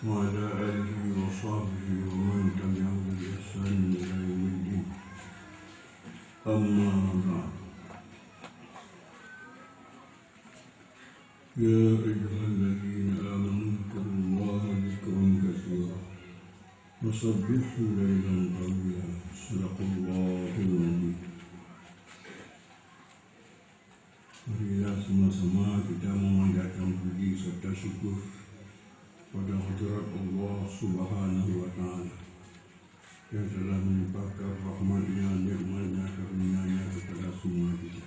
وعلى آله وصحبه ومن تبعهم بإحسان إلى يوم الدين. أما بعد، يا أيها الذين آمنوا اذكروا الله ذكرا كثيرا وسبحوا ليلا طويلا. صدق الله العظيم. Marilah sama-sama kita memanjatkan puji serta syukur pada hadirat Allah Subhanahu wa Ta'ala yang telah melimpahkan rahmatnya, nikmatnya, karunia-Nya kepada semua kita.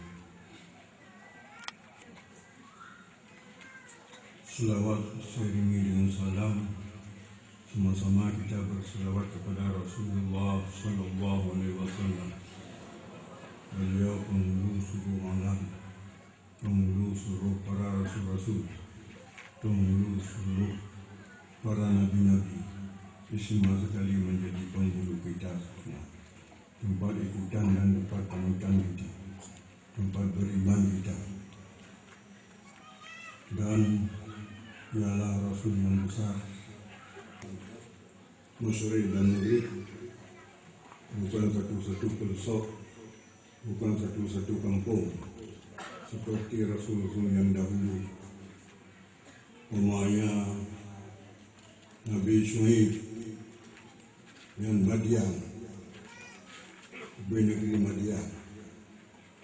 Selawat seiringi dengan salam, sama-sama kita berselawat kepada Rasulullah Sallallahu Alaihi Wasallam. Beliau penghulu seluruh alam, penghulu seluruh para rasul-rasul, penghulu seluruh para nabi-nabi, semua sekali menjadi penghulu kita semua. Tempat ikutan dan tempat panutan kita, tempat beriman kita. Dan ialah Rasul yang besar, musyrik dan murid, bukan satu-satu pelosok, bukan satu-satu kampung, seperti Rasul-Rasul yang dahulu. Umpamanya Nabi Syuaib yang Madian, di negeri Madian,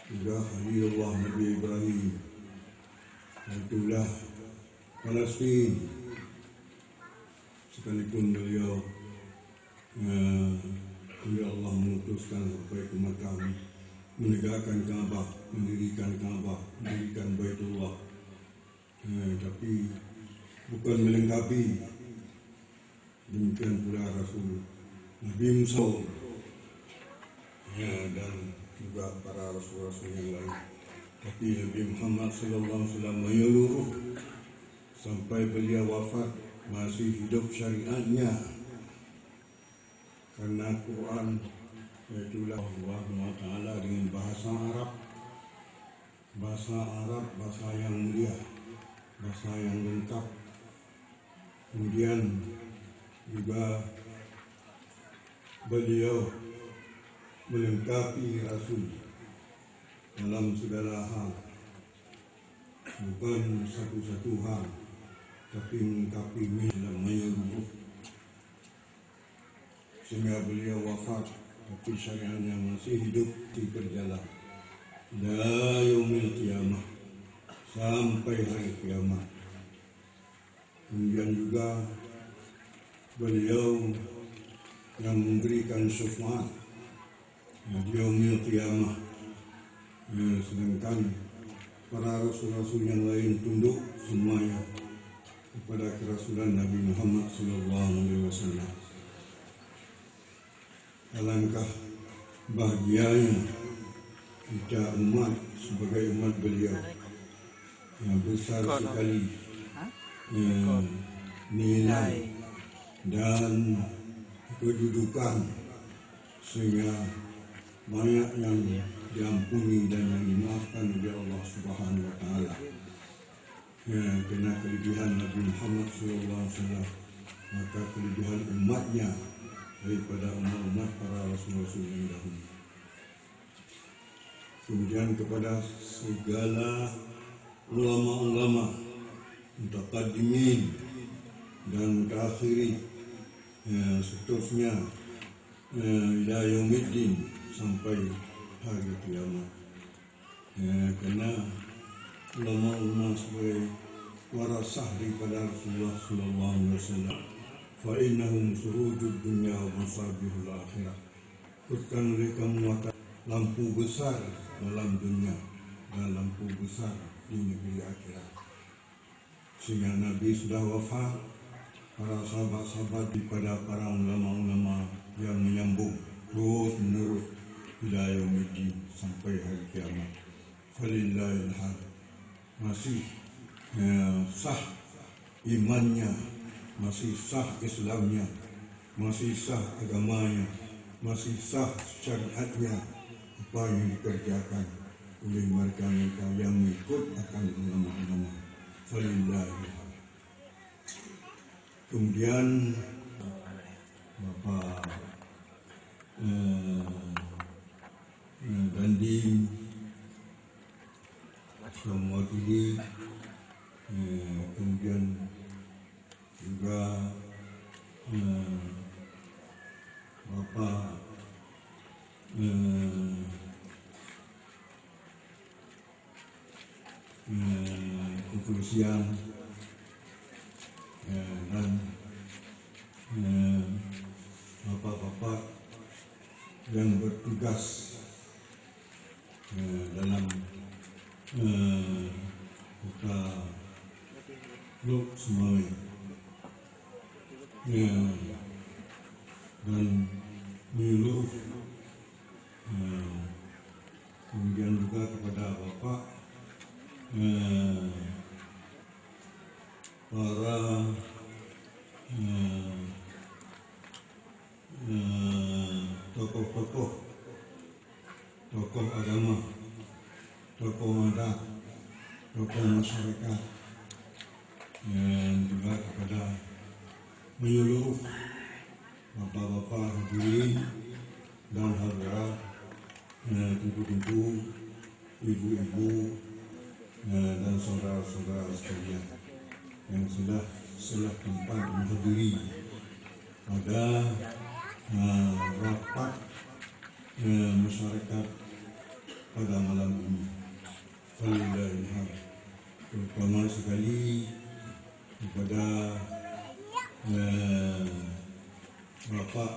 juga Khalilullah Nabi Ibrahim, itulah Palestin, sekalipun beliau Allah memutuskan sampai ke Makkah, menegakkan Kaabah, mendirikan Kaabah, mendirikan Baitullah, tapi bukan melengkapi. Demikian pula Rasul Nabi Musa, dan juga para rasul-rasul yang lain. Tapi Nabi Muhammad SAW menyeluruh sampai beliau wafat masih hidup syariatnya, karena Quran itulah Allah Ta'ala dengan bahasa Arab, bahasa yang mulia, bahasa yang lengkap. Kemudian juga beliau melengkapi Rasul dalam segala hal, bukan satu-satu hal, tapi melengkapi dalam menyeluruh, sehingga beliau wafat tapi syariatnya masih hidup di berjalan ila yaumil qiyamah, sampai hari kiamat. Kemudian juga beliau yang memberikan syafaat di yaumil qiyamah, sedangkan para rasul-rasul yang lain tunduk semuanya kepada kerasulan Nabi Muhammad SAW. Alangkah bahagianya kita umat sebagai umat beliau yang besar sekali nilai dan kedudukan, sehingga banyak yang diampuni dan yang dimaafkan oleh Allah Subhanahu wa Ta'ala. Karena kelebihan Nabi Muhammad SAW, maka kelebihan umatnya daripada umat para rasul-rasul yang dahulu. Kemudian kepada segala ulama-ulama, mutaqaddimin dan mutaakhirin, seterusnya ila yaumiddin, sampai hari kiamat. Karena ulama-ulama sebagai warasah daripada Rasulullah SAW. Fa innahum surujud dunya wa masabihul akhirah. Bukan mereka merupakan lampu besar dalam dunia dan lampu besar di negeri akhirat. Sehingga Nabi sudah wafat, para sahabat-sahabat daripada para ulama-ulama yang menyambung terus menerus ila yaumiddin, sampai hari kiamat. Falillahil hamd. Masih sah imannya, masih sah Islamnya, masih sah agamanya, masih sah syariatnya, apa yang dikerjakan oleh mereka-mereka yang mengikut akan ulama-ulama. Falillahil hamd. Kemudian Bapak Dandi mewakili, kemudian juga Bapak kepolisian dan bapak-bapak yang bertugas dalam kota Lok Sumawe, dan menyeluruh, kemudian juga kepada bapak para tokoh agama, tokoh adat, tokoh masyarakat, dan juga kepada menyeluruh bapak-bapak hadirin dan hadirat, tentu-tentu ibu-ibu dan saudara-saudara sekalian yang sudah tempat menghadiri pada rapat masyarakat pada malam ini. Alhamdulillah, terutama sekali kepada Bapak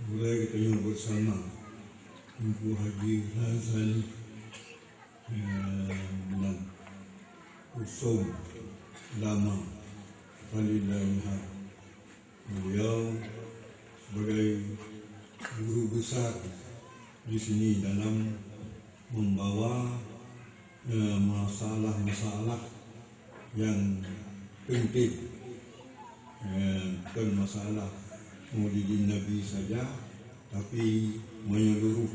boleh kita bersama Ibu Haji Hazan dan Usum Lama. Alhamdulillah, beliau sebagai guru besar di sini dalam membawa masalah-masalah yang penting, bukan masalah Maulidin Nabi saja, tapi menyeluruh,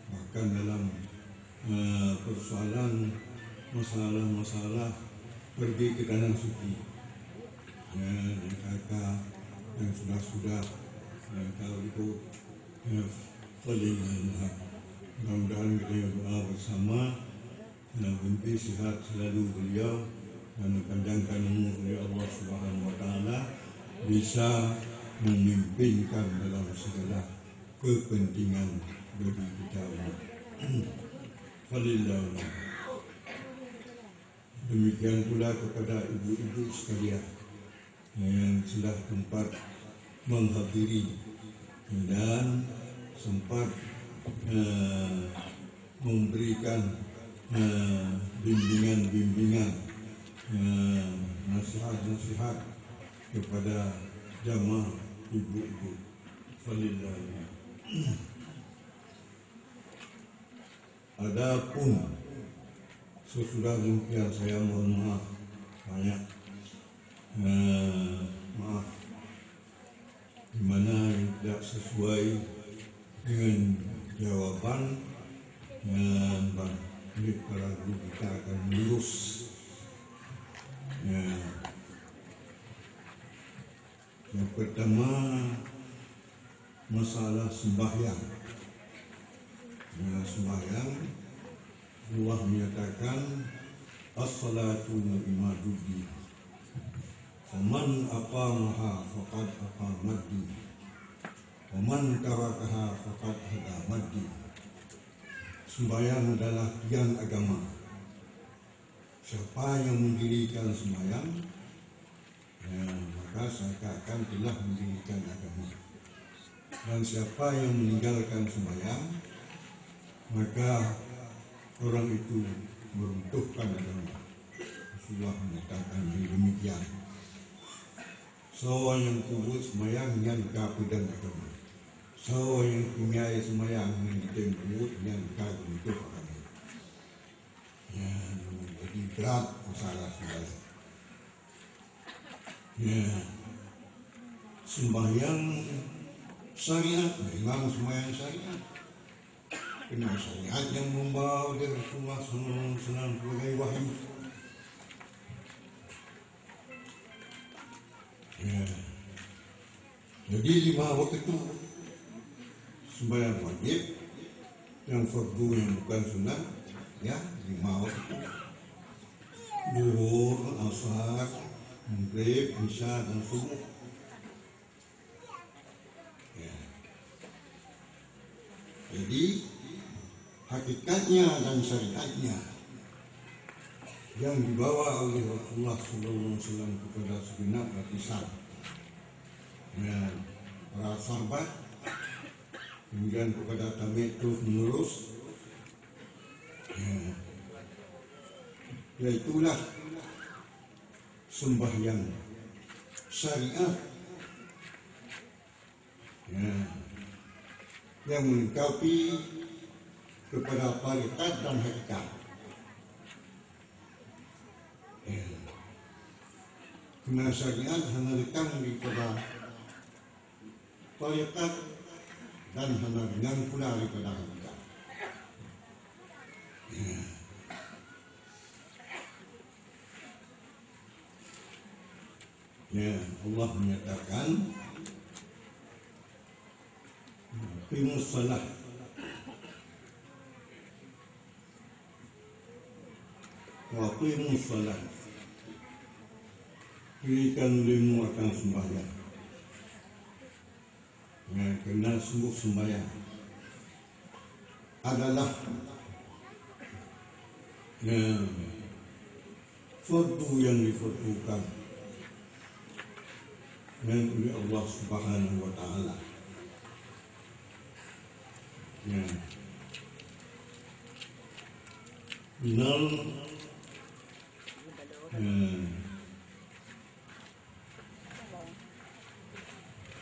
bahkan dalam persoalan masalah-masalah pergi ke tanah suci, kakak yang sudah kalau itu Alhamdulillah, mudah-mudahan kita doa bersama mimpi sihat selalu beliau dan panjangkan umur oleh Allah Subhanahu Wa Taala, bisa memimpinkan dalam segala kepentingan bagi kita. Alhamdulillah. Demikian pula kepada ibu-ibu sekalian yang sudah sempat menghadiri dan sempat memberikan bimbingan-bimbingan, nasihat-nasihat kepada jamaah ibu-ibu. Alhamdulillah. Adapun sesudah demikian saya mohon maaf banyak, maaf di mana tidak sesuai dengan jawaban, dan para guru kita akan lurus. Yang pertama, masalah sembahyang. Sembahyang, Allah menyatakan as-salatu imaduddin, faman aqamaha faqad aqamaddin, waman tarakaha faqad hadamaddin. Sembahyang adalah tiang agama. Siapa yang mendirikan sembahyang, maka seakan-akan telah mendirikan agama. Dan siapa yang meninggalkan sembahyang, maka orang itu meruntuhkan agama. Rasulullah menyatakan demikian. Seorang yang kubur sembahyang yang keabadian agama. Seorang yang punya sembahyang yang ditembus yang untuk agama. Jadi berat masalah sembahyang. Sembahyang syariat, memang sembahyang syariat. Kena syariat yang membawa dari Rasulullah SAW sebagai wahyu. Ya. Jadi 5 waktu itu sembahyang wajib, yang fardu yang bukan sunat, ya 5 waktu itu. Zuhur, asar, maghrib, isya dan subuh. Ya. Jadi hakikatnya dan syariatnya yang dibawa oleh Rasulullah SAW kepada segenap lapisan, ya, para sahabat, kemudian kepada tabi'in terus menerus, ya, yaitulah sembahyang syariat, ya, yang melengkapi kepada hakikat dan hakikat. Ya. Karena syariat hanya letak daripada hakikat dan hanya dengan pula daripada hakikat. Ya. Ya, Allah menyatakan aqimus shalah wa aqimus shalah, dirikan olehmu akan sembahyang. Ya, kerana sungguh sembahyang adalah fardu yang difardukan oleh Allah Subhanahu wa Ta'ala. Ya. Minal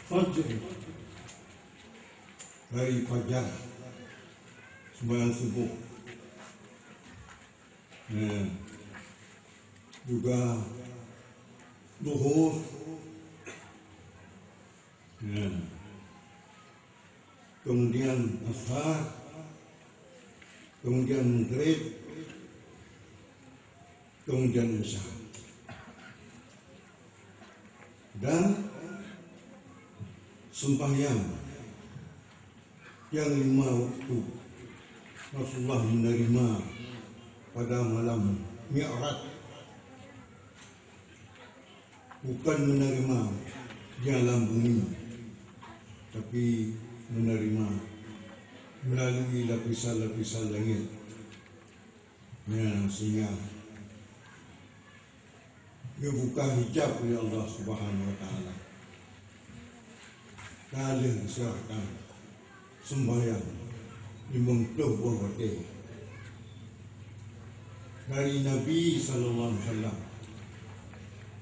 fajr, dari fajar, sembahyang subuh, juga zuhur, kemudian asar, kemudian maghrib, kemudian isya, dan sembahyang yang 5 waktu Rasulullah menerima pada malam Mi'raj, bukan menerima di alam bumi, tapi menerima melalui lapisan-lapisan langit, ya, sehingga dibuka hijab oleh Allah Subhanahu wa Ta'ala. Kalian diserahkan sembahyang 50 buah waktu dari Nabi Sallallahu Alaihi Wasallam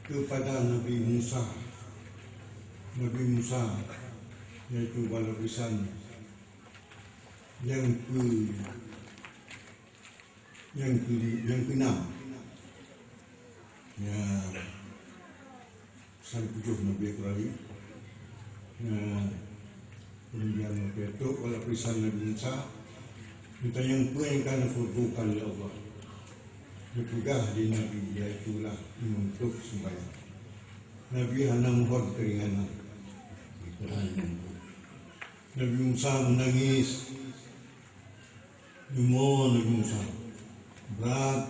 kepada Nabi Musa. Nabi Musa yaitu lapisan yang ke-6, ya, sang 7 Nabi Ibrahim. Kemudian itu lapisan Nabi Musa kita yang kuingkan fardukan oleh Allah, dipegah di Nabi, yaitulah untuk sembahyang. Nabi hanya mohon keringanan. Nabi Musa menangis, memohon Nabi Musa berat,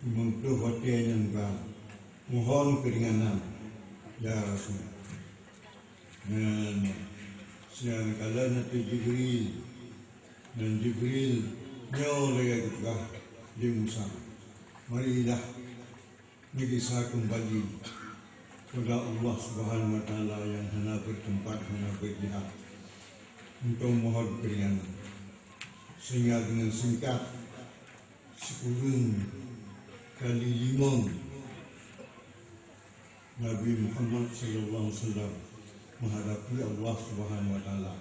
untuk hati yang berat, mohon keringanan, ya Rasul. Dan siang kala nanti Jibril nyoleh juga di Musa, marilah kita kembali kepada Allah Subhanahu wa Ta'ala yang hanya bertempat, hanya berjihad, untuk mohon keringanan. Sehingga dengan singkat 10 kali 5 Nabi Muhammad sallallahu alaihi wasallam menghadapi Allah Subhanahu wa Ta'ala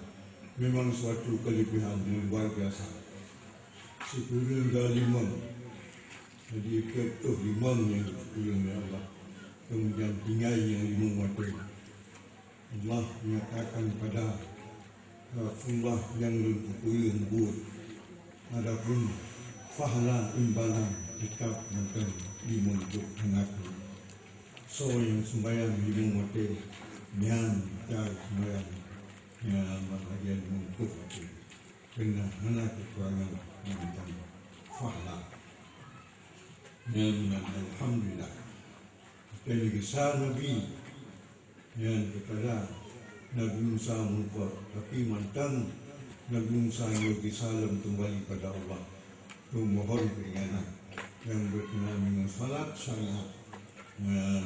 memang suatu kelebihan yang luar biasa. 10 kali 5, jadi ketuh 5 yang dipilih oleh Allah, kemudian tinggal yang 5 waktu. Allah menyatakan pada Rasulullah yang lembut, adapun fahala imbalan tetap makan 5 mengaku. so yang sembahyang di rumah yang cara sembahyang yang bahagian mungkuf itu kena hana kekurangan tentang fahla yang alhamdulillah dari kisah Nabi yang kepada Nabi Musa mengkor tapi mantan Nabi Musa yogi salam kembali pada Allah memohon keringanan yang berkenaan dengan salat syariat dan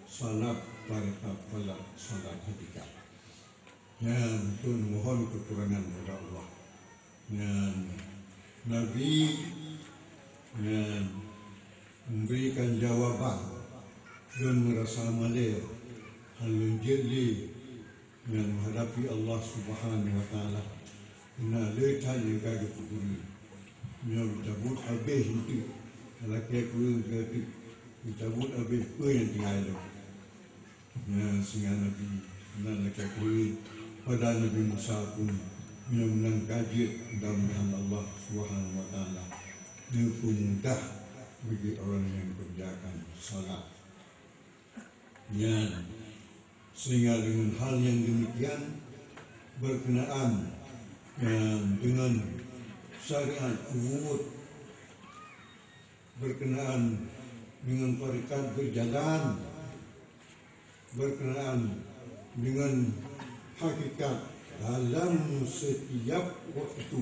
salat tarikat salat salat hakikat yang untuk memohon kekurangan kepada Allah dan Nabi yang memberikan jawaban dan merasa malu halun jeli yang menghadapi Allah Subhanahu wa taala kena letak yang kagak peduli yang cabut habis itu laki aku itu cabut habis apa yang tinggal itu yang sehingga Nabi dan laki aku pada Nabi Musa pun yang menangkaji dalam Allah Subhanahu wa taala itu mudah bagi orang yang kerjakan salat yang sehingga dengan hal yang demikian berkenaan dengan syariat wujud berkenaan dengan tarikat berjalan berkenaan dengan hakikat dalam setiap waktu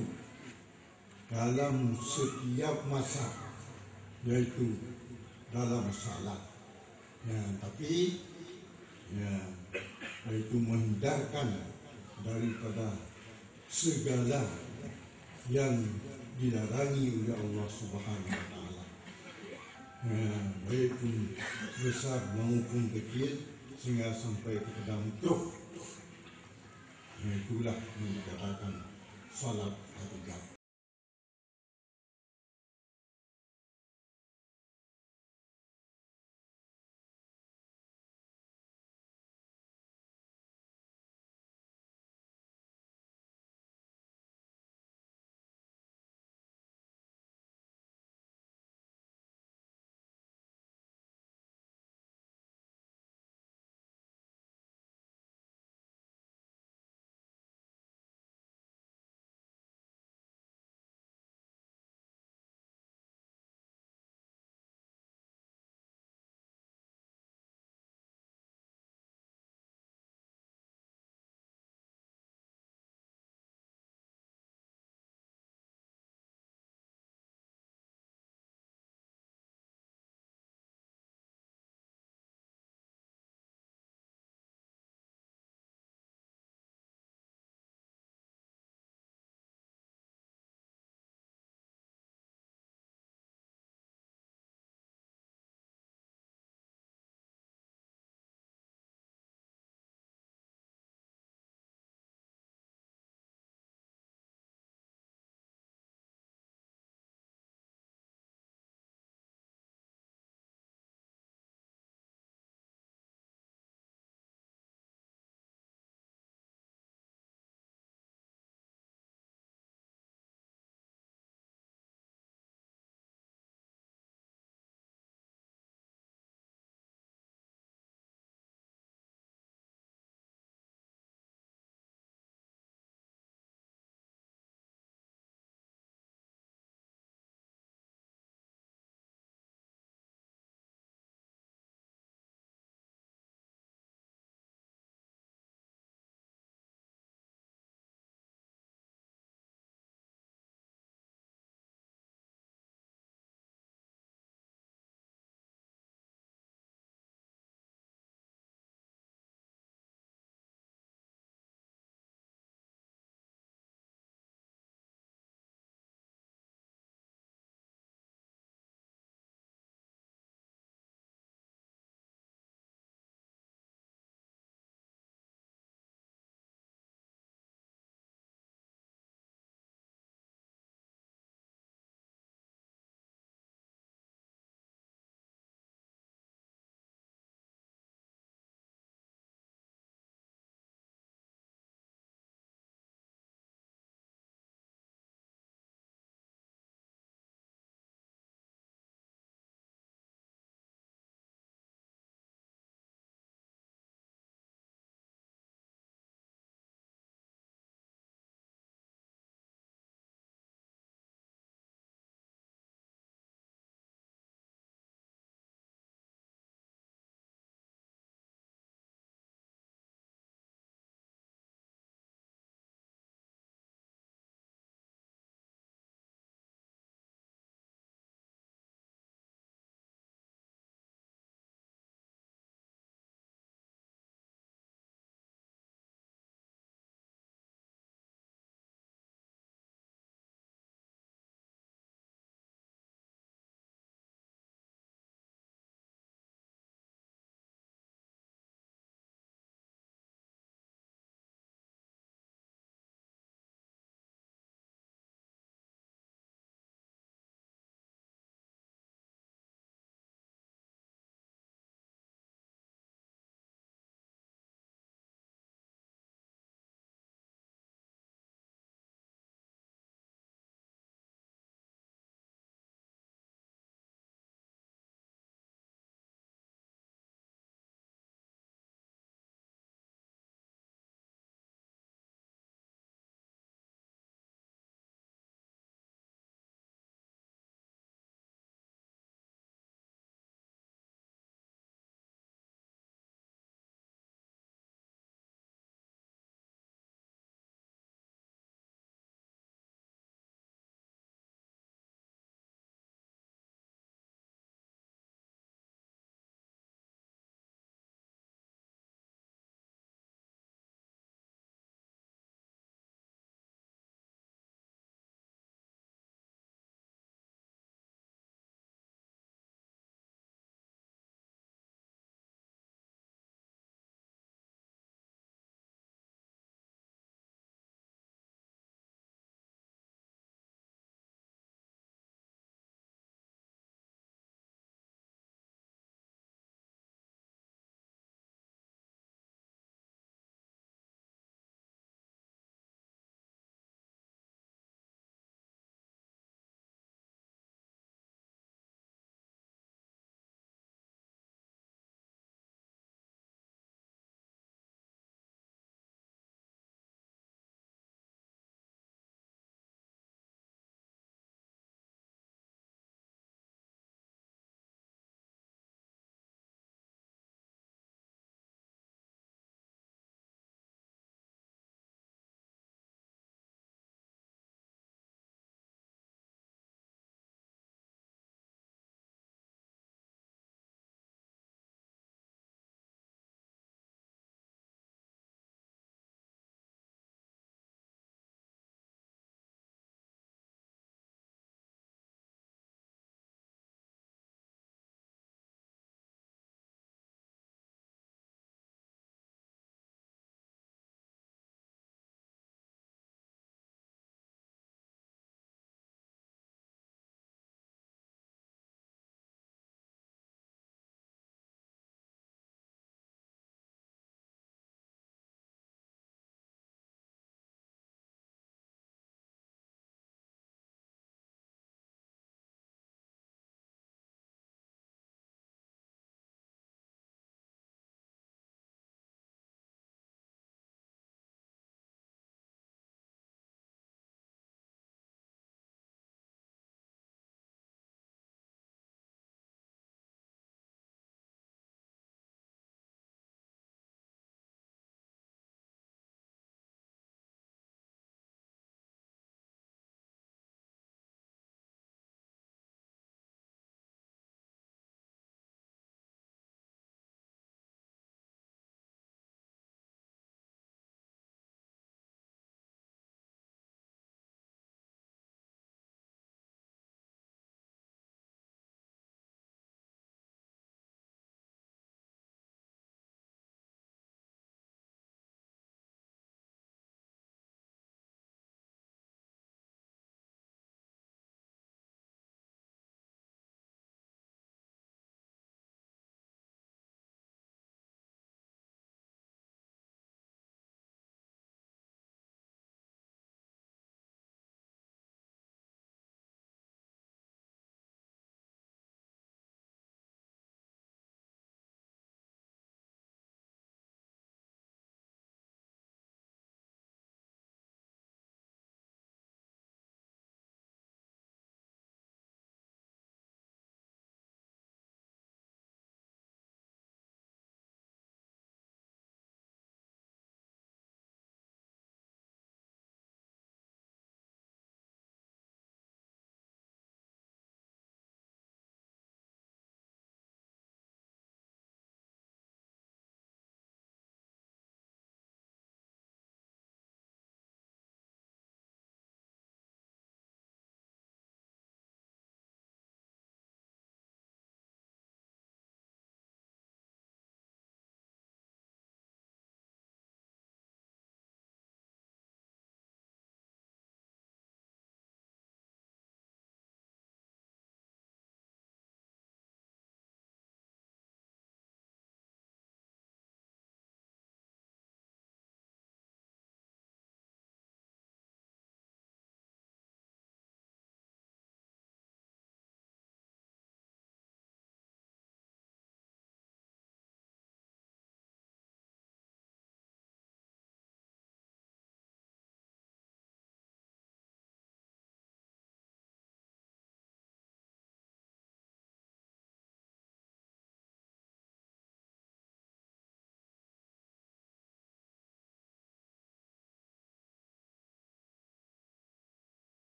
dalam setiap masa yaitu dalam salat tapi yaitu menghindarkan daripada segala yang dilarangi oleh Allah Subhanahu wa taala baik besar maupun kecil sehingga sampai kepada makruh itulah yang dikatakan salat hakikat.